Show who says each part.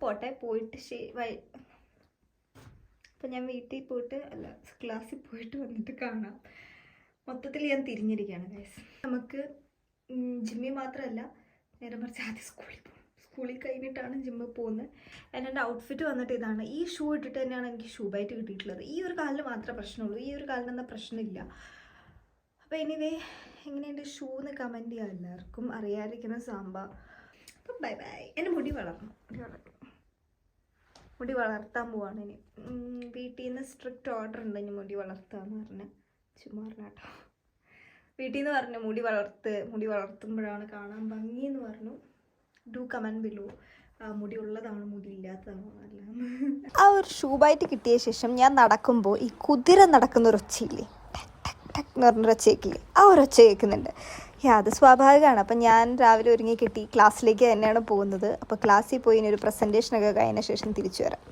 Speaker 1: പോട്ടെ, പോയിട്ട് അപ്പം ഞാൻ വീട്ടിൽ പോയിട്ട് ക്ലാസ്സിൽ പോയിട്ട് വന്നിട്ട് കാണാം. മൊത്തത്തിൽ ഞാൻ തിരിഞ്ഞിരിക്കുകയാണ് ഗൈസ്. നമുക്ക് ജിമ്മിൽ മാത്രമല്ല, നേരെ മറിച്ച് ആദ്യം സ്കൂളിൽ കഴിഞ്ഞിട്ടാണ് ജിമ്മിൽ പോകുന്നത്. എൻ്റെ ഔട്ട്ഫിറ്റ് വന്നിട്ട് ഇതാണ്. ഈ ഷൂ ഇട്ടിട്ട് തന്നെയാണ് എനിക്ക് ഷൂ ബൈറ്റ് കിട്ടിയിട്ടുള്ളത്. ഈ ഒരു കാലിന് മാത്രമേ പ്രശ്നമുള്ളൂ, ഈ ഒരു കാലിനൊന്നും പ്രശ്നമില്ല. അപ്പോൾ എനിവേ, എങ്ങനെയുണ്ട് ഷൂ എന്ന് കമൻറ്റ് ചെയ്യാം. എല്ലാവർക്കും അറിയാതിരിക്കുന്ന സാമ്പാ. അപ്പം ബൈ ബൈ. എൻ്റെ മുടി വളർത്താൻ പോവാണ് ഇനി. വീട്ടിൽ നിന്ന് സ്ട്രിക്റ്റ് ഓർഡർ ഉണ്ട് ഇനി മുടി വളർത്താന്ന് പറഞ്ഞ്. ചുമ്മാ പറഞ്ഞാട്ടോ, വീട്ടിൽ നിന്ന് പറഞ്ഞു മുടി വളർത്തുമ്പോഴാണ് കാണാൻ ഭംഗി എന്ന് പറഞ്ഞു. ഡു കമൻറ്റ് ബിലോ, മുടി ഉള്ളതാണോ മുടി ഇല്ലാത്തതാണോ അല്ല. ആ ഒരു ഷൂ ബൈറ്റ് കിട്ടിയ ശേഷം ഞാൻ നടക്കുമ്പോൾ ഈ കുതിര നടക്കുന്ന ഒരു ഒച്ചയില്ലേ, എന്ന് പറഞ്ഞൊരു ഒച്ച കേൾക്കില്ലേ, ആ ഒരു ഒച്ച കേൾക്കുന്നുണ്ട്. അത് സ്വാഭാവികമാണ്. അപ്പം ഞാൻ രാവിലെ ഒരുങ്ങി കിട്ടി ക്ലാസ്സിലേക്ക് തന്നെയാണ് പോകുന്നത്. അപ്പോൾ ക്ലാസ്സിൽ പോയി ഇനി ഒരു പ്രസൻറ്റേഷനൊക്കെ കഴിഞ്ഞ ശേഷം തിരിച്ചു വരാം.